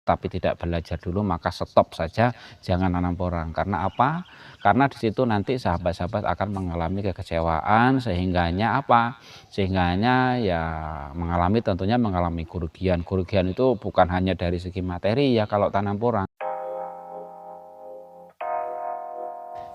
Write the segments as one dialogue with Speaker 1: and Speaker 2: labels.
Speaker 1: tapi tidak belajar dulu, maka stop saja, jangan nanam porang. Karena apa? Karena di situ nanti sahabat-sahabat akan mengalami kekecewaan, sehingganya apa? Sehingganya ya tentunya mengalami kerugian. Kerugian itu bukan hanya dari segi materi ya kalau tanam porang.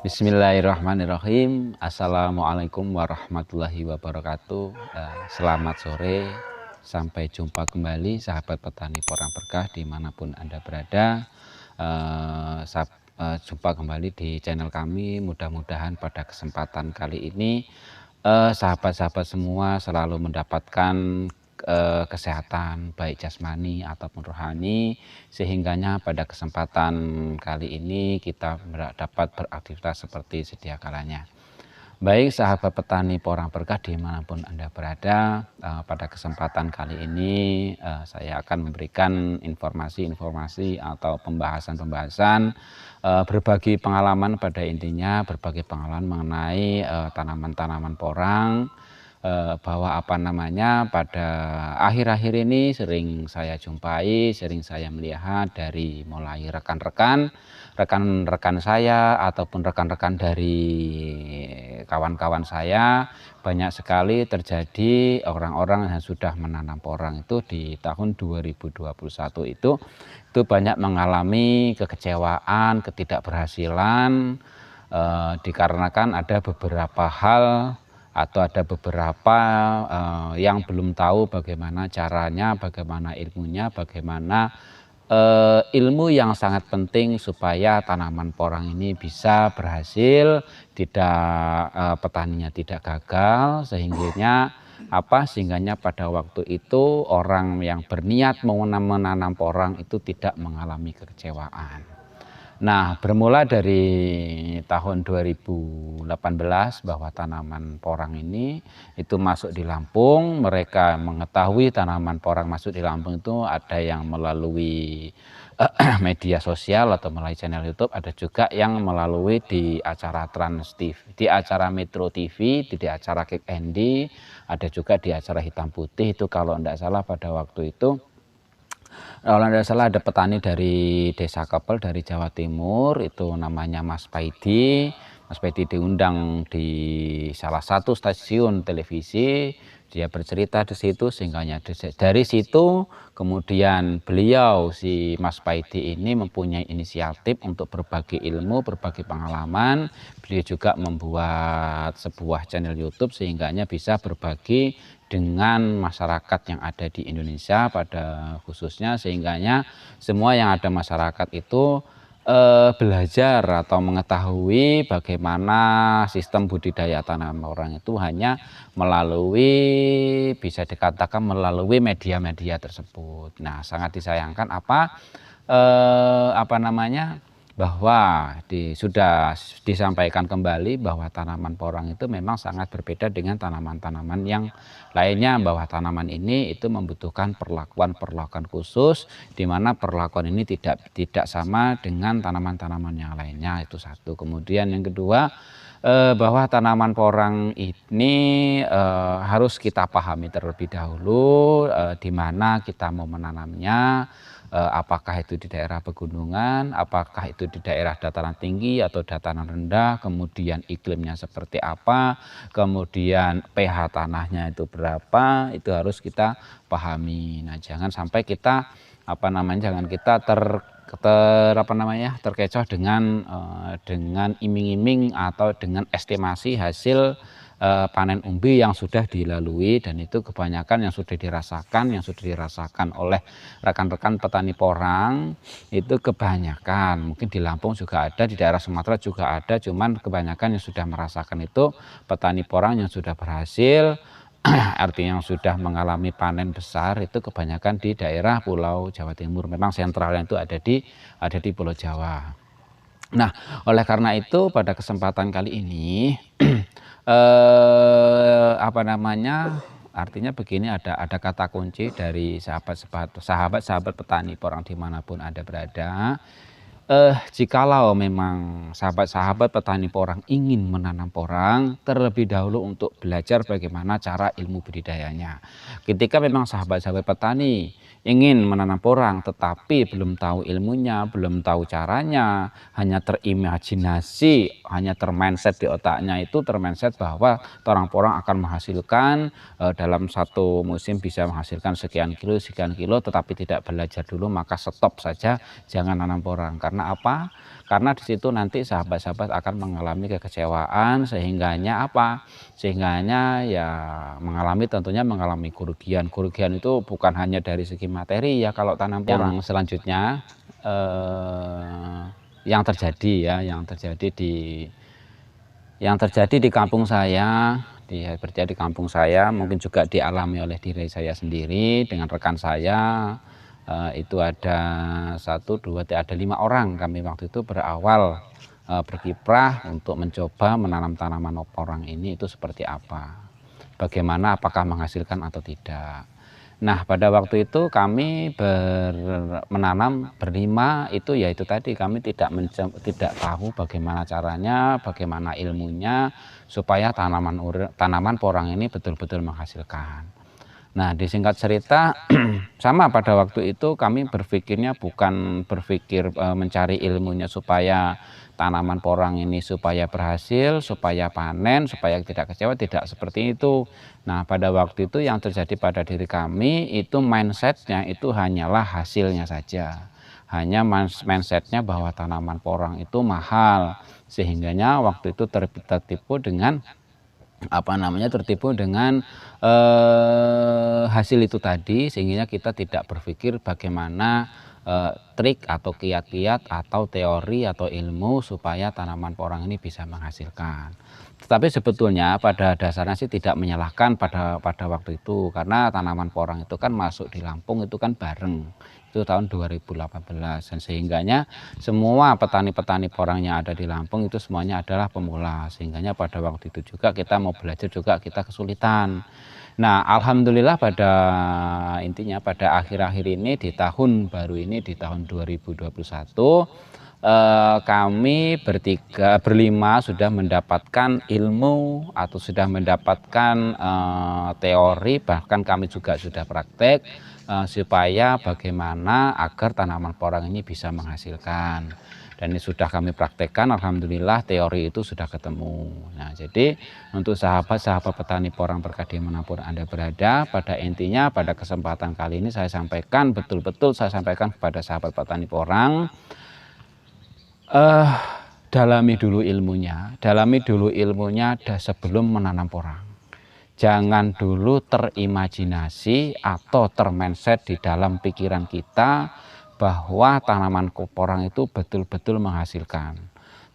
Speaker 1: Bismillahirrahmanirrahim. Assalamualaikum warahmatullahi wabarakatuh. Selamat sore. Sampai jumpa kembali sahabat petani porang berkah dimanapun Anda berada. Jumpa kembali di channel kami. Mudah-mudahan pada kesempatan kali ini sahabat-sahabat semua selalu mendapatkan kesehatan baik jasmani ataupun rohani, sehingganya pada kesempatan kali ini kita dapat beraktivitas seperti sedia kalanya. Baik sahabat petani porang berkah dimanapun Anda berada, pada kesempatan kali ini saya akan memberikan informasi-informasi atau pembahasan-pembahasan, berbagi pengalaman, pada intinya berbagi pengalaman mengenai tanaman-tanaman porang, bahwa pada akhir-akhir ini sering saya jumpai, sering saya melihat dari mulai rekan-rekan saya ataupun rekan-rekan dari kawan-kawan saya, banyak sekali terjadi orang-orang yang sudah menanam porang itu di tahun 2021 itu banyak mengalami kekecewaan, ketidakberhasilan, dikarenakan ada beberapa hal atau ada beberapa yang belum tahu bagaimana caranya, bagaimana ilmunya, bagaimana ilmu yang sangat penting supaya tanaman porang ini bisa berhasil, petaninya tidak gagal, sehingganya pada waktu itu orang yang berniat menanam porang itu tidak mengalami kekecewaan. Nah, bermula dari tahun 2018 bahwa tanaman porang ini itu masuk di Lampung. Mereka mengetahui tanaman porang masuk di Lampung itu ada yang melalui media sosial atau melalui channel YouTube, ada juga yang melalui di acara Trans TV, di acara Metro TV, di acara Kick Andy, ada juga di acara Hitam Putih itu kalau tidak salah pada waktu itu. Kalau tidak salah ada petani dari Desa Kepel dari Jawa Timur, itu namanya Mas Paidi. Mas Paidi diundang di salah satu stasiun televisi, dia bercerita di situ, sehingganya dari situ kemudian beliau si Mas Paidi ini mempunyai inisiatif untuk berbagi ilmu, berbagi pengalaman. Beliau juga membuat sebuah channel YouTube sehingganya bisa berbagi dengan masyarakat yang ada di Indonesia pada khususnya, sehingganya semua yang ada masyarakat itu belajar atau mengetahui bagaimana sistem budidaya tanaman porang itu hanya melalui, bisa dikatakan melalui media-media tersebut. Nah, sangat disayangkan bahwa sudah disampaikan kembali bahwa tanaman porang itu memang sangat berbeda dengan tanaman-tanaman yang lainnya, bahwa tanaman ini itu membutuhkan perlakuan khusus, di mana perlakuan ini tidak sama dengan tanaman-tanaman yang lainnya, itu satu. Kemudian yang kedua, bahwa tanaman porang ini harus kita pahami terlebih dahulu di mana kita mau menanamnya. Apakah itu di daerah pegunungan, apakah itu di daerah dataran tinggi atau dataran rendah, kemudian iklimnya seperti apa, kemudian pH tanahnya itu berapa, itu harus kita pahami. Nah, jangan sampai kita terkecoh dengan iming-iming atau dengan estimasi hasil panen umbi yang sudah dilalui, dan itu kebanyakan yang sudah dirasakan oleh rekan-rekan petani porang itu kebanyakan, mungkin di Lampung juga ada, di daerah Sumatera juga ada, cuman kebanyakan yang sudah merasakan itu petani porang yang sudah berhasil artinya yang sudah mengalami panen besar itu kebanyakan di daerah Pulau Jawa Timur. Memang sentralnya itu ada di Pulau Jawa. Nah, oleh karena itu pada kesempatan kali ini artinya begini, ada kata kunci dari sahabat-sahabat petani porang dimanapun Anda berada. Jikalau memang sahabat-sahabat petani porang ingin menanam porang, terlebih dahulu untuk belajar bagaimana cara ilmu budidayanya. Ketika memang sahabat-sahabat petani ingin menanam porang tetapi belum tahu ilmunya, belum tahu caranya, hanya terimajinasi, hanya termindset di otaknya itu termindset bahwa torang porang akan menghasilkan dalam satu musim bisa menghasilkan sekian kilo, tetapi tidak belajar dulu, maka stop saja, jangan nanam porang. Karena apa? Karena di situ nanti sahabat-sahabat akan mengalami kekecewaan, sehingganya apa? Sehingganya ya tentunya mengalami kerugian. Kerugian itu bukan hanya dari segi materi ya kalau tanam porang. Yang selanjutnya yang terjadi di kampung saya, di kampung saya mungkin juga dialami oleh diri saya sendiri dengan rekan saya. Itu ada 5 orang kami waktu itu berawal berkiprah untuk mencoba menanam tanaman porang ini itu seperti apa, bagaimana, apakah menghasilkan atau tidak. Nah, pada waktu itu kami menanam berlima itu yaitu tadi kami tidak tahu bagaimana caranya, bagaimana ilmunya supaya tanaman porang ini betul-betul menghasilkan. Nah, disingkat cerita sama pada waktu itu kami berpikirnya bukan berpikir mencari ilmunya supaya tanaman porang ini supaya berhasil, supaya panen, supaya tidak kecewa, tidak seperti itu. Nah, pada waktu itu yang terjadi pada diri kami itu mindsetnya itu hanyalah hasilnya saja. Hanya mindsetnya bahwa tanaman porang itu mahal, sehingganya waktu itu tertipu dengan hasil itu tadi, sehingga kita tidak berpikir bagaimana trik atau kiat-kiat atau teori atau ilmu supaya tanaman porang ini bisa menghasilkan. Tetapi sebetulnya pada dasarnya sih tidak menyalahkan pada waktu itu, karena tanaman porang itu kan masuk di Lampung itu kan bareng. Itu tahun 2018, dan sehingganya semua petani-petani porang yang ada di Lampung itu semuanya adalah pemula, sehingganya pada waktu itu juga kita mau belajar juga kita kesulitan. Nah, alhamdulillah pada akhir-akhir ini di tahun baru ini di tahun 2021 kami berlima sudah mendapatkan ilmu atau sudah mendapatkan teori, bahkan kami juga sudah praktek supaya bagaimana agar tanaman porang ini bisa menghasilkan. Dan ini sudah kami praktekkan, alhamdulillah teori itu sudah ketemu. Nah, jadi untuk sahabat-sahabat petani porang berkah dimanapun Anda berada, pada intinya pada kesempatan kali ini saya sampaikan, betul-betul saya sampaikan kepada sahabat petani porang, dalami dulu ilmunya sebelum menanam porang. Jangan dulu terimajinasi atau termindset di dalam pikiran kita bahwa tanaman porang itu betul-betul menghasilkan.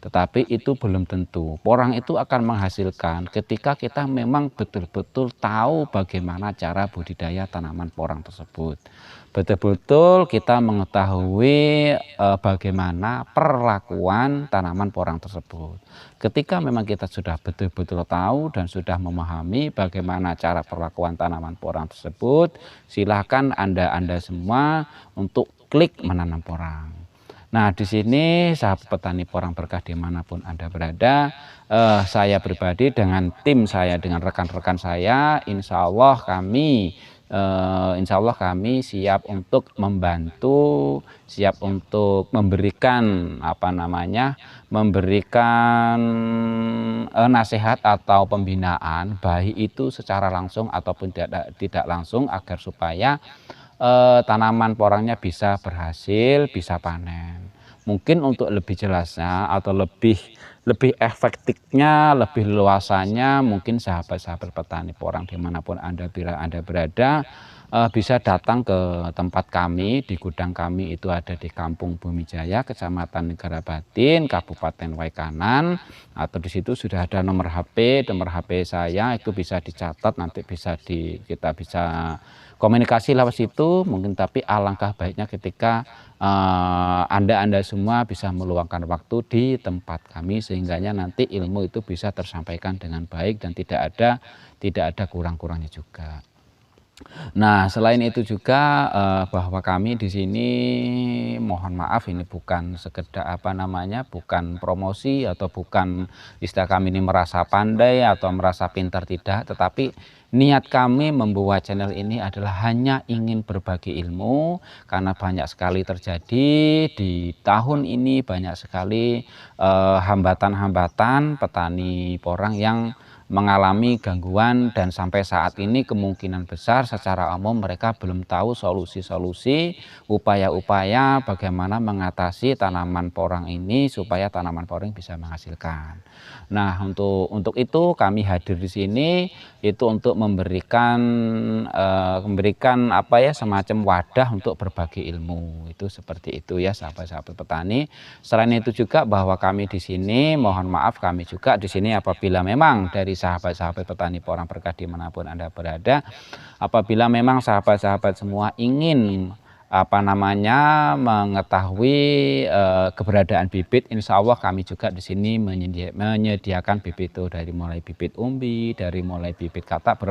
Speaker 1: Tetapi itu belum tentu. Porang itu akan menghasilkan ketika kita memang betul-betul tahu bagaimana cara budidaya tanaman porang tersebut. Betul-betul kita mengetahui bagaimana perlakuan tanaman porang tersebut. Ketika memang kita sudah betul-betul tahu dan sudah memahami bagaimana cara perlakuan tanaman porang tersebut, silakan Anda semua untuk klik menanam porang. Nah, di sini sahabat petani porang berkah dimanapun Anda berada, saya pribadi dengan tim saya, dengan rekan-rekan saya, insya Allah kami siap untuk membantu, siap untuk memberikan nasihat atau pembinaan, baik itu secara langsung ataupun tidak langsung, agar supaya tanaman porangnya bisa berhasil, bisa panen. Mungkin untuk lebih jelasnya atau lebih efektifnya, lebih luasannya, mungkin sahabat-sahabat petani porang dimanapun Anda berada bisa datang ke tempat kami, di gudang kami itu ada di Kampung Bumi Jaya, Kecamatan Negara Batin, Kabupaten Waikanan. Atau di situ sudah ada nomor HP saya, itu bisa dicatat, nanti kita bisa komunikasi lewat situ mungkin. Tapi alangkah baiknya ketika Anda semua bisa meluangkan waktu di tempat kami, sehingganya nanti ilmu itu bisa tersampaikan dengan baik dan tidak ada kurang-kurangnya juga. Nah, selain itu juga, bahwa kami di sini mohon maaf ini bukan sekedar apa namanya, bukan promosi atau bukan istilah kami ini merasa pandai atau merasa pintar, tidak, tetapi niat kami membuat channel ini adalah hanya ingin berbagi ilmu, karena banyak sekali terjadi di tahun ini, banyak sekali, hambatan-hambatan petani porang yang mengalami gangguan, dan sampai saat ini kemungkinan besar secara umum mereka belum tahu solusi-solusi, upaya-upaya bagaimana mengatasi tanaman porang ini supaya tanaman porang bisa menghasilkan. Nah, untuk itu kami hadir di sini itu untuk memberikan apa ya, semacam wadah untuk berbagi ilmu. Itu seperti itu ya sahabat-sahabat petani. Selain itu juga bahwa kami di sini mohon maaf, kami juga di sini apabila memang dari sahabat-sahabat petani porang berkah dimanapun Anda berada, apabila memang sahabat-sahabat semua ingin apa namanya, mengetahui keberadaan bibit, insya Allah kami juga di sini menyediakan bibit itu dari mulai bibit umbi, dari mulai bibit katak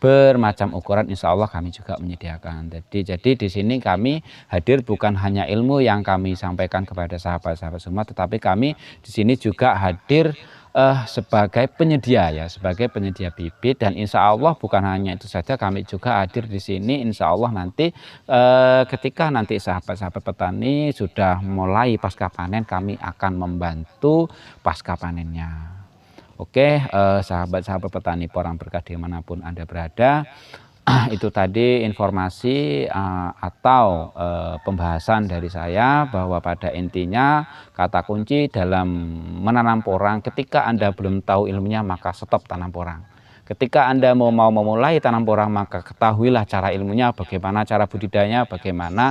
Speaker 1: bermacam ukuran, insya Allah kami juga menyediakan. Jadi di sini kami hadir bukan hanya ilmu yang kami sampaikan kepada sahabat-sahabat semua, tetapi kami di sini juga hadir sebagai penyedia ya, sebagai penyedia bibit, dan insya Allah bukan hanya itu saja, kami juga hadir di sini insya Allah nanti ketika nanti sahabat-sahabat petani sudah mulai pasca panen, kami akan membantu pasca panennya. Oke, sahabat-sahabat petani porang berkah dimanapun Anda berada, itu tadi informasi atau pembahasan dari saya, bahwa pada intinya kata kunci dalam menanam porang, ketika Anda belum tahu ilmunya maka stop tanam porang. Ketika Anda mau memulai tanam porang, maka ketahuilah cara ilmunya, bagaimana cara budidayanya, bagaimana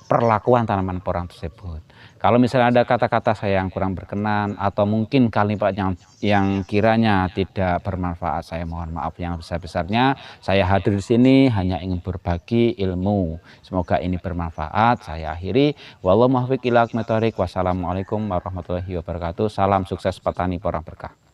Speaker 1: perlakuan tanaman porang tersebut. Kalau misalnya ada kata-kata saya yang kurang berkenan atau mungkin kalimat yang kiranya tidak bermanfaat, saya mohon maaf yang besar-besarnya. Saya hadir di sini hanya ingin berbagi ilmu. Semoga ini bermanfaat. Saya akhiri. Wallahu muwaffiq ila aqwamit thoriq. Wassalamualaikum warahmatullahi wabarakatuh. Salam sukses petani porang berkah.